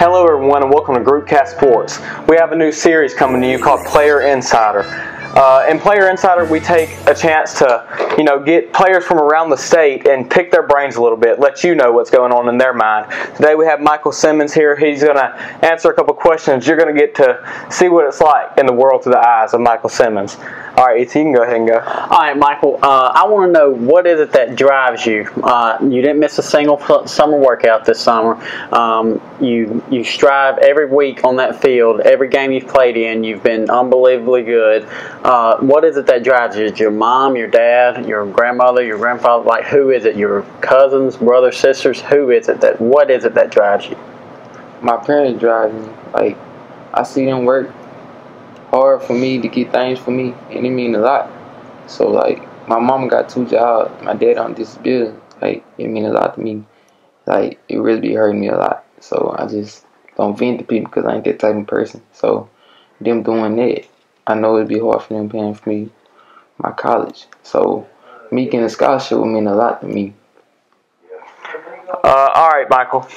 Hello everyone and welcome to GroupCast Sports. We have a new series coming to you called Player Insider. In Player Insider, we take a chance to, get players from around the state and pick their brains a little bit, let you know what's going on in their mind. Today we have Michael Simmons here. He's going to answer a couple questions. You're going to get to see what it's like in the world through the eyes of Michael Simmons. All right, ET, you can go ahead and go. All right, Michael, I want to know, what is it that drives you? You didn't miss a single summer workout this summer. You strive every week on that field. Every game you've played in, you've been unbelievably good. What is it that drives you? Is it your mom, your dad, your grandmother, your grandfather? Like, who is it? Your cousins, brothers, sisters? Who is it that? What is it that drives you? My parents drive me. Like, I see them work hard for me to get things for me, and it mean a lot. So, like, my mama got 2 jobs. My dad on disability. Like, it mean a lot to me. Like, it really be hurting me a lot. So I just don't vent to people because I ain't that type of person. So them doing that, I know it'd be hard for them paying for me my college. So me getting a scholarship would mean a lot to me. All right, Michael.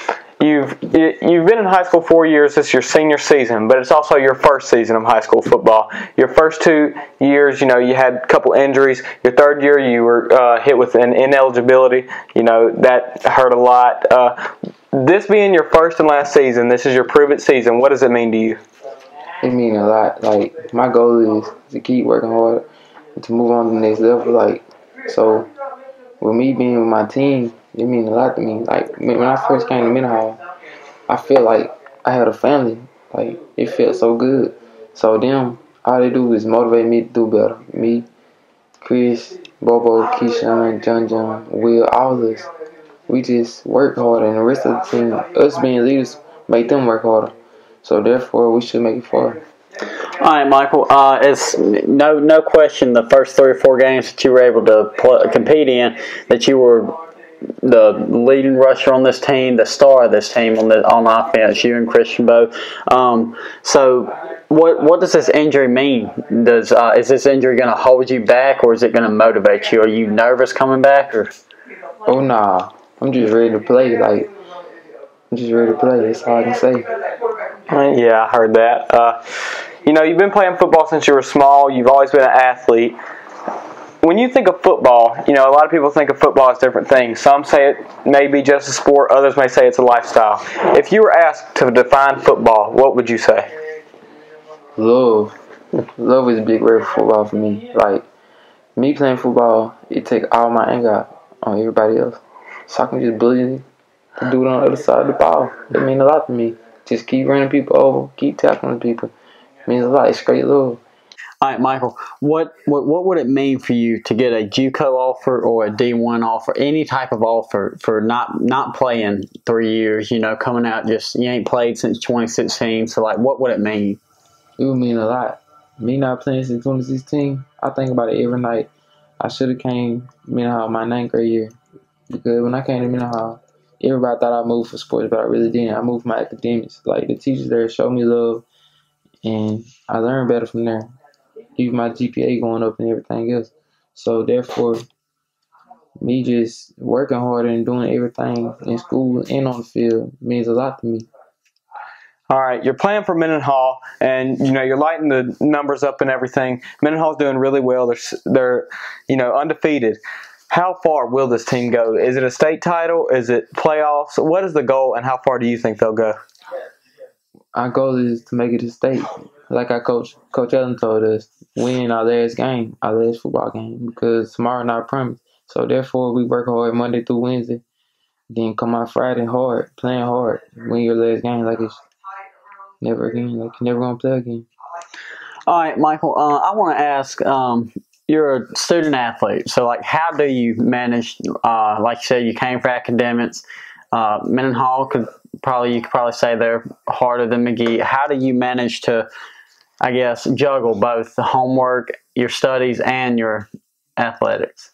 You've been in high school 4 years. This is your senior season, but it's also your first season of high school football. Your first 2 years, you had a couple injuries. Your third year, you were hit with an ineligibility. That hurt a lot. This being your first and last season, this is your prove-it season. What does it mean to you? It means a lot. Like, my goal is to keep working hard and to move on to the next level. Like, so with me being with my team, it means a lot to me. Like, when I first came to Mendenhall, I felt like I had a family. Like, it felt so good. So them, all they do is motivate me to do better. Me, Chris, Bobo, Keyshawn, John, Will, all of us. We just work harder, and the rest of the team, us being leaders, make them work harder. So therefore, we should make it far. All right, Michael. It's no question the first 3 or 4 games that you were able to compete in, that you were the leading rusher on this team, the star of this team on offense. You and Christian both. So what does this injury mean? Is this injury going to hold you back, or is it going to motivate you? Are you nervous coming back, or? Oh nah, I'm just ready to play. Like, I'm just ready to play. That's all I can say. Yeah, I heard that. You've been playing football since you were small. You've always been an athlete. When you think of football, a lot of people think of football as different things. Some say it may be just a sport. Others may say it's a lifestyle. If you were asked to define football, what would you say? Love. Love is a big word for football for me. Like, me playing football, it takes all my anger out on everybody else. So I can just bully the dude on the other side of the ball. It means a lot to me. Just keep running people over, keep tackling people. It means a lot. It's straight love. All right, Michael, what would it mean for you to get a JUCO offer or a D1 offer, any type of offer for not playing 3 years, coming out just, you ain't played since 2016, so, like, what would it mean? It would mean a lot. Me not playing since 2016, I think about it every night. I should have came to Mendenhall my 9th grade year, because when I came to Mendenhall, everybody thought I moved for sports, but I really didn't. I moved for my academics. Like, the teachers there showed me love, and I learned better from there. Even my GPA going up and everything else. So therefore, me just working harder and doing everything in school and on the field means a lot to me. All right, you're playing for Mendenhall, and you're lighting the numbers up and everything. Mendenhall's doing really well. They're undefeated. How far will this team go? Is it a state title? Is it playoffs? What is the goal, and how far do you think they'll go? Our goal is to make it to state. Like our Coach Ellen told us, win our last game, our last football game, because tomorrow not promised. So therefore, we work hard Monday through Wednesday, then come out Friday hard, playing hard, win your last game like it's never again, like you're never gonna play again. All right, Michael, I want to ask, you're a student athlete, so, like, how do you manage, like you said, you came for academics, Mendenhall you could probably say they're harder than McGee. How do you manage to, I guess, juggle both the homework, your studies, and your athletics?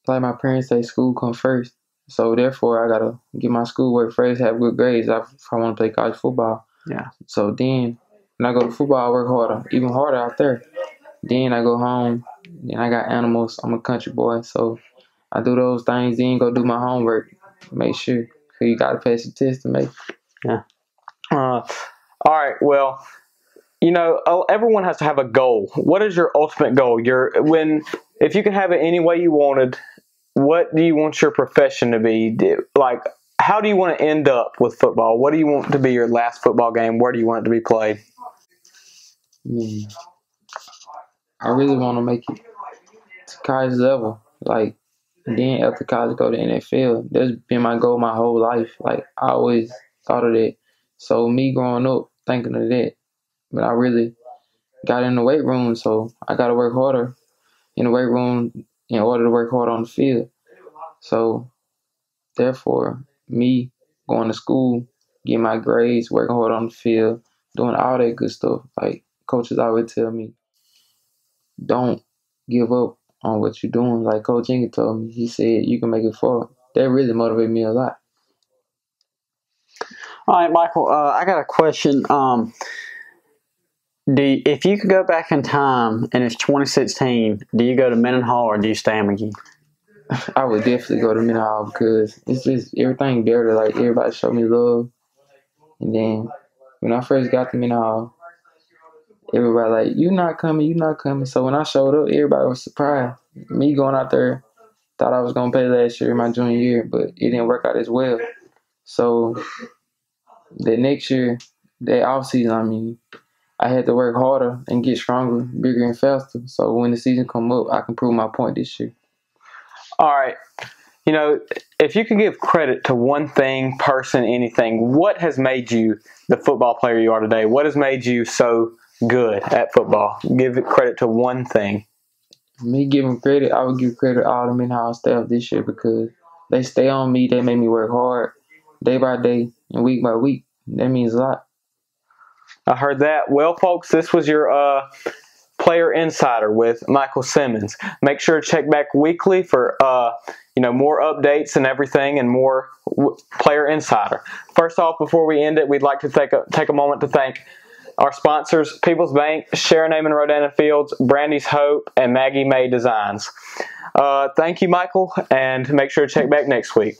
Like my parents say, school comes first. So therefore, I gotta get my schoolwork first, have good grades if I want to play college football. Yeah. So then, when I go to football, I work harder, even harder out there. Then I go home, then I got animals. I'm a country boy, so I do those things. Then go do my homework, make sure. Cause you gotta pass the test to make. Yeah. All right. Well, everyone has to have a goal. What is your ultimate goal? If you could have it any way you wanted, what do you want your profession to be? Like, how do you want to end up with football? What do you want to be your last football game? Where do you want it to be played? Man, I really want to make it to college level. Like, then after college, go to NFL. That's been my goal my whole life. Like, I always thought of that. So me growing up thinking of that, but I really got in the weight room, so I got to work harder in the weight room in order to work harder on the field. So therefore, me going to school, getting my grades, working hard on the field, doing all that good stuff. Like coaches always tell me, don't give up on what you're doing. Like Coach Inge told me, he said you can make it far. That really motivated me a lot. All right, Michael, I got a question. If you could go back in time and it's 2016, do you go to Mendenhall or do you stay in McGee? I would definitely go to Mendenhall because it's just everything better. Like everybody showed me love, and then when I first got to Mendenhall, everybody like, you not coming, you not coming. So when I showed up, everybody was surprised. Me going out there, thought I was gonna play last year, my junior year, but it didn't work out as well. So the next year, that off season, I had to work harder and get stronger, bigger, and faster. So when the season come up, I can prove my point this year. All right. If you could give credit to one thing, person, anything, what has made you the football player you are today? What has made you so good at football? Give it credit to one thing. Me giving credit, I would give credit to all the Mendenhall staff this year because they stay on me. They make me work hard day by day and week by week. That means a lot. I heard that. Well, folks, this was your Player Insider with Michael Simmons. Make sure to check back weekly for more updates and everything and more Player Insider. First off, before we end it, we'd like to take a moment to thank our sponsors, People's Bank, Sharon Amon Rodana Fields, Brandy's Hope, and Maggie May Designs. Thank you, Michael, and make sure to check back next week.